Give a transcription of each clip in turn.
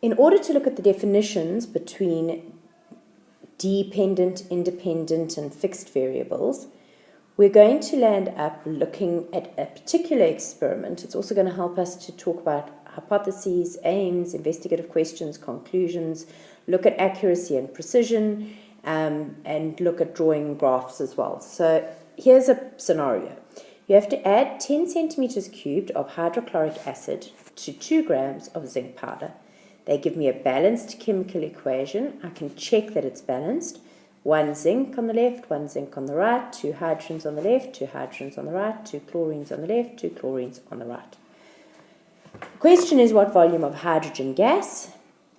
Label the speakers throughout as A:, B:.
A: In order to look at the definitions between dependent, independent, and fixed variables, we're going to land up looking at a particular experiment. It's also going to help us to talk about hypotheses, aims, investigative questions, conclusions, look at accuracy and precision, and look at drawing graphs as well. So here's a scenario. You have to add 10 centimeters cubed of hydrochloric acid to 2 grams of zinc powder. They give me a balanced chemical equation. I can check that it's balanced. 1 zinc on the left, 1 zinc on the right, 2 hydrogens on the left, 2 hydrogens on the right, 2 chlorines on the left, 2 chlorines on the right. The question is what volume of hydrogen gas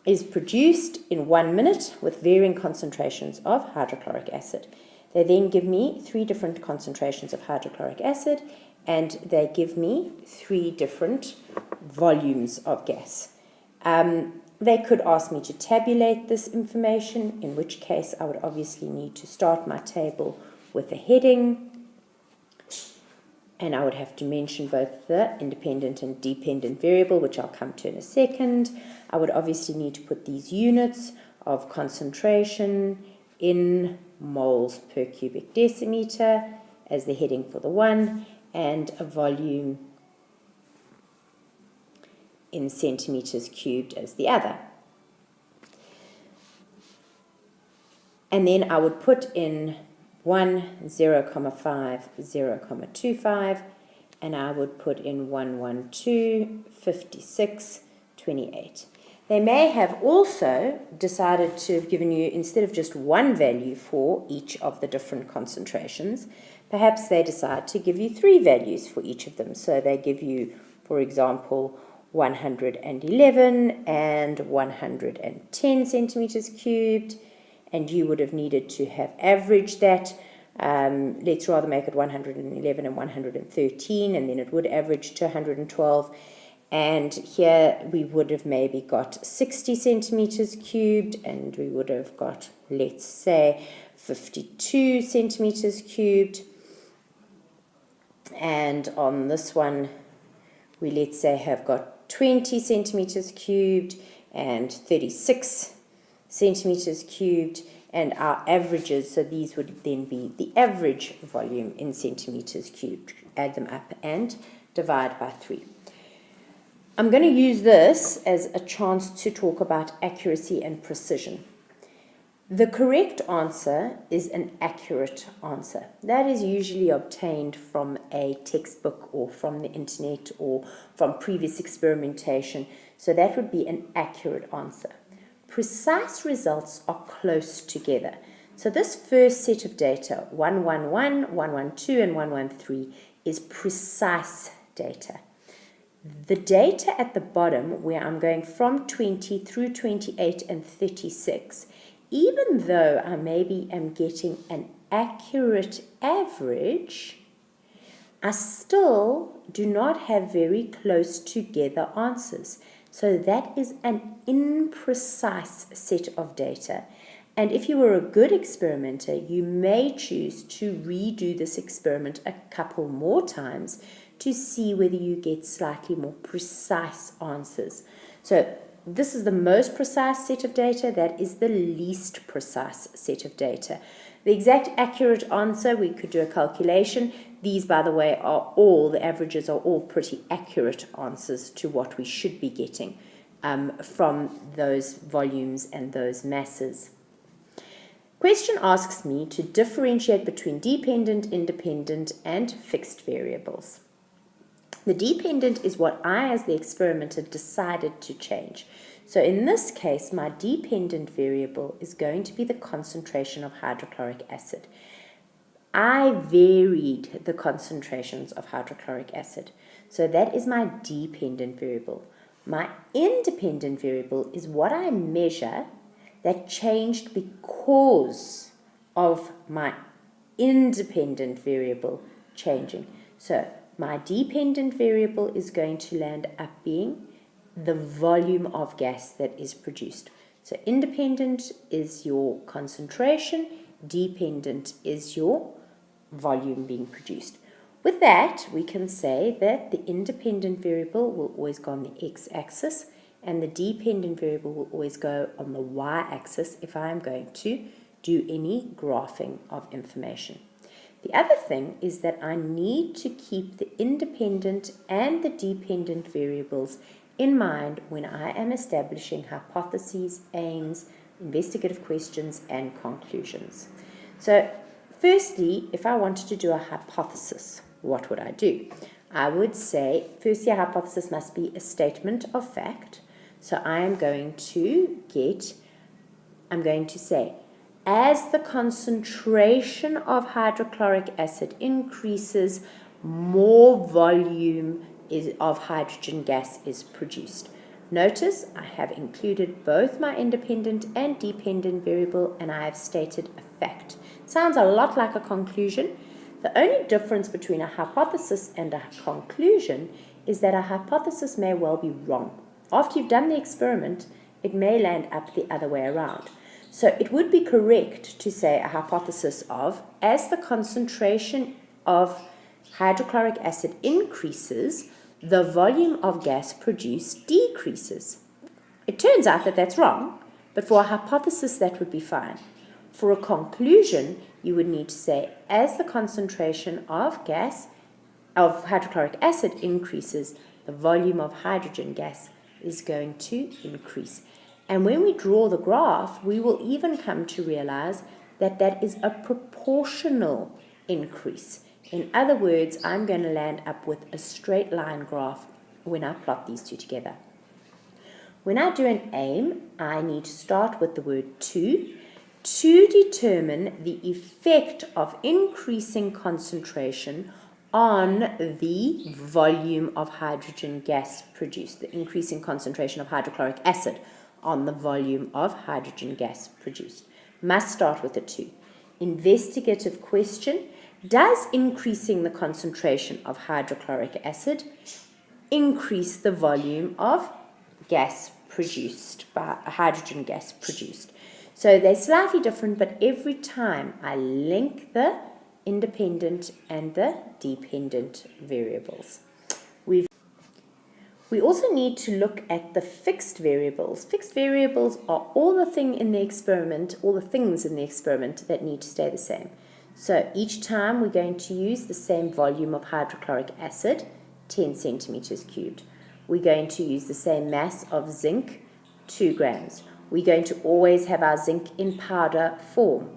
A: is produced in 1 minute with varying concentrations of hydrochloric acid. They then give me 3 different concentrations of hydrochloric acid, and they give me 3 different volumes of gas. They could ask me to tabulate this information, in which case I would obviously need to start my table with a heading, and I would have to mention both the independent and dependent variable, which I'll come to in a second. I would obviously need to put these units of concentration in moles per cubic decimeter as the heading for the one, and a volume in centimeters cubed as the other. And then I would put in 1, 0,5, 0,25, and I would put in 112, 56, 28. They may have also decided to have given you, instead of just one value for each of the different concentrations, perhaps they decide to give you 3 values for each of them. So they give you, for example, 111 and 110 centimeters cubed, and you would have needed to have averaged that. Let's rather make it 111 and 113, and then it would average to 112. And here we would have maybe got 60 centimeters cubed, and we would have got, let's say, 52 centimeters cubed. And on this one, we, let's say, have got 20 centimeters cubed and 36 centimeters cubed, and our averages, so these would then be the average volume in centimeters cubed. Add them up and divide by 3. I'm going to use this as a chance to talk about accuracy and precision. The correct answer is an accurate answer. That is usually obtained from a textbook or from the internet or from previous experimentation. So that would be an accurate answer. Precise results are close together. So this first set of data, 111, 112, and 113, is precise data. The data at the bottom, where I'm going from 20 through 28 and 36, even though I maybe am getting an accurate average, I still do not have very close together answers. So that is an imprecise set of data. And if you were a good experimenter, you may choose to redo this experiment a couple more times to see whether you get slightly more precise answers. So this is the most precise set of data. That is the least precise set of data. The exact accurate answer, we could do a calculation. These, by the way, the averages are all pretty accurate answers to what we should be getting from those volumes and those masses. Question asks me to differentiate between dependent, independent, and fixed variables. The dependent is what I, as the experimenter, decided to change. So in this case, my dependent variable is going to be the concentration of hydrochloric acid. I varied the concentrations of hydrochloric acid. So that is my dependent variable. My independent variable is what I measure that changed because of my independent variable changing. So my dependent variable is going to land up being the volume of gas that is produced. So independent is your concentration, dependent is your volume being produced. With that, we can say that the independent variable will always go on the x-axis and the dependent variable will always go on the y-axis if I am going to do any graphing of information. The other thing is that I need to keep the independent and the dependent variables in mind when I am establishing hypotheses, aims, investigative questions, and conclusions. So, firstly, if I wanted to do a hypothesis, what would I do? I would say, firstly, a hypothesis must be a statement of fact. So I am going to say, as the concentration of hydrochloric acid increases, more volume of hydrogen gas is produced. Notice I have included both my independent and dependent variable, and I have stated a fact. Sounds a lot like a conclusion. The only difference between a hypothesis and a conclusion is that a hypothesis may well be wrong. After you've done the experiment, it may land up the other way around. So it would be correct to say a hypothesis of, as the concentration of hydrochloric acid increases, the volume of gas produced decreases. It turns out that that's wrong, but for a hypothesis that would be fine. For a conclusion, you would need to say, as the concentration of hydrochloric acid increases, the volume of hydrogen gas is going to increase. And when we draw the graph, we will even come to realize that that is a proportional increase. In other words, I'm going to land up with a straight line graph when I plot these two together. When I do an aim, I need to start with the word to determine the effect of increasing concentration on the volume of hydrogen gas produced, the increasing concentration of hydrochloric acid on the volume of hydrogen gas produced. Must start with a to. Investigative question, does increasing the concentration of hydrochloric acid increase the volume of gas produced, by hydrogen gas produced? So they're slightly different, but every time I link the independent and the dependent variables. We also need to look at the fixed variables. Fixed variables are all the things in the experiment that need to stay the same. So each time we're going to use the same volume of hydrochloric acid, 10 centimeters cubed. We're going to use the same mass of zinc, 2 grams. We're going to always have our zinc in powder form.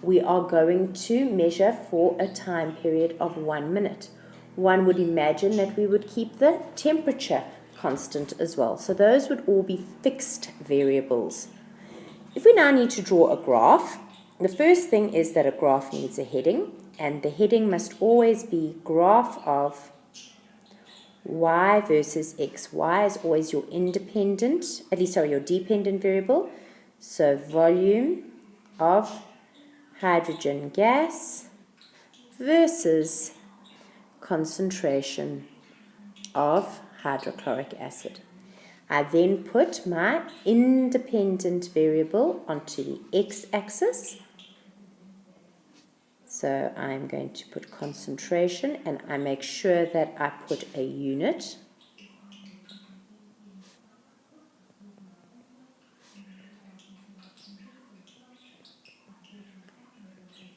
A: We are going to measure for a time period of 1 minute. One would imagine that we would keep the temperature constant as well. So those would all be fixed variables. If we now need to draw a graph, the first thing is that a graph needs a heading, and the heading must always be graph of y versus x. Y is always your your dependent variable. So volume of hydrogen gas versus concentration of hydrochloric acid. I then put my independent variable onto the x-axis. So I'm going to put concentration, and I make sure that I put a unit.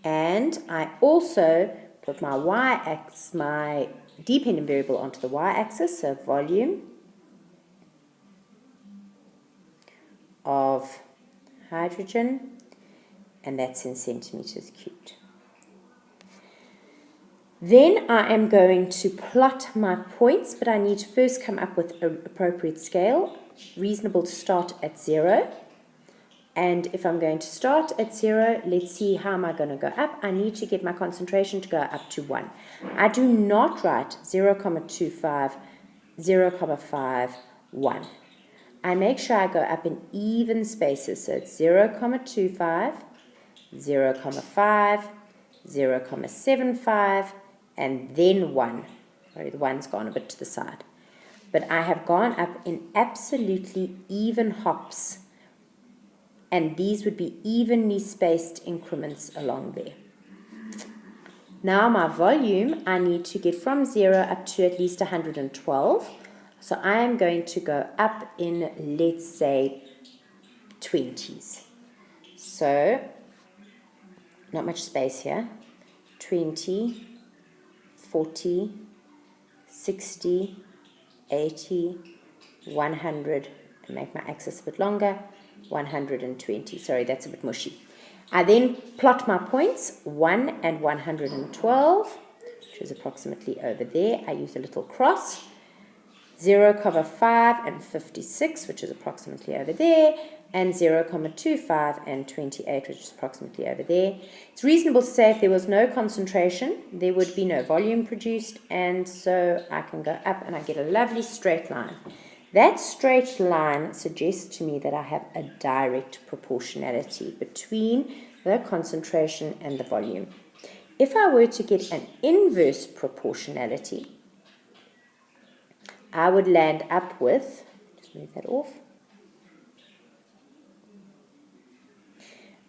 A: And I also put my y-axis, my dependent variable onto the y-axis, so volume of hydrogen, and that's in centimeters cubed. Then I am going to plot my points, but I need to first come up with an appropriate scale, reasonable to start at 0. And if I'm going to start at 0, let's see how am I going to go up. I need to get my concentration to go up to 1. I do not write 0,25, 0,5, 1. I make sure I go up in even spaces. So it's 0,25, 0,5, 0,75, and then 1. Sorry, the 1's gone a bit to the side. But I have gone up in absolutely even hops. And these would be evenly spaced increments along there. Now my volume, I need to get from 0 up to at least 112. So I am going to go up in, let's say, 20s. So, not much space here. 20, 40, 60, 80, 100, and make my axis a bit longer, 120. Sorry, that's a bit mushy. I then plot my points, 1 and 112, which is approximately over there. I use a little cross. 0,5 and 56, which is approximately over there, and 0,25 and 28, which is approximately over there. It's reasonable to say if there was no concentration, there would be no volume produced, and so I can go up and I get a lovely straight line. That straight line suggests to me that I have a direct proportionality between the concentration and the volume. If I were to get an inverse proportionality, I would land up with, just move that off,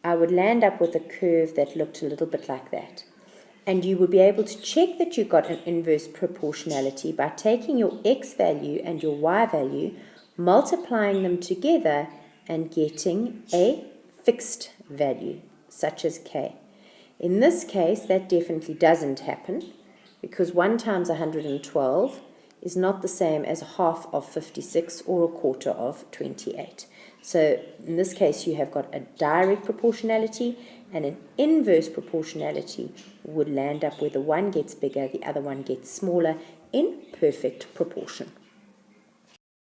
A: I would land up with a curve that looked a little bit like that. And you would be able to check that you got an inverse proportionality by taking your x value and your y value, multiplying them together and getting a fixed value, such as k. In this case, that definitely doesn't happen, because 1 times 112 is not the same as half of 56 or a quarter of 28. So in this case, you have got a direct proportionality, and an inverse proportionality would land up where the one gets bigger, the other one gets smaller in perfect proportion.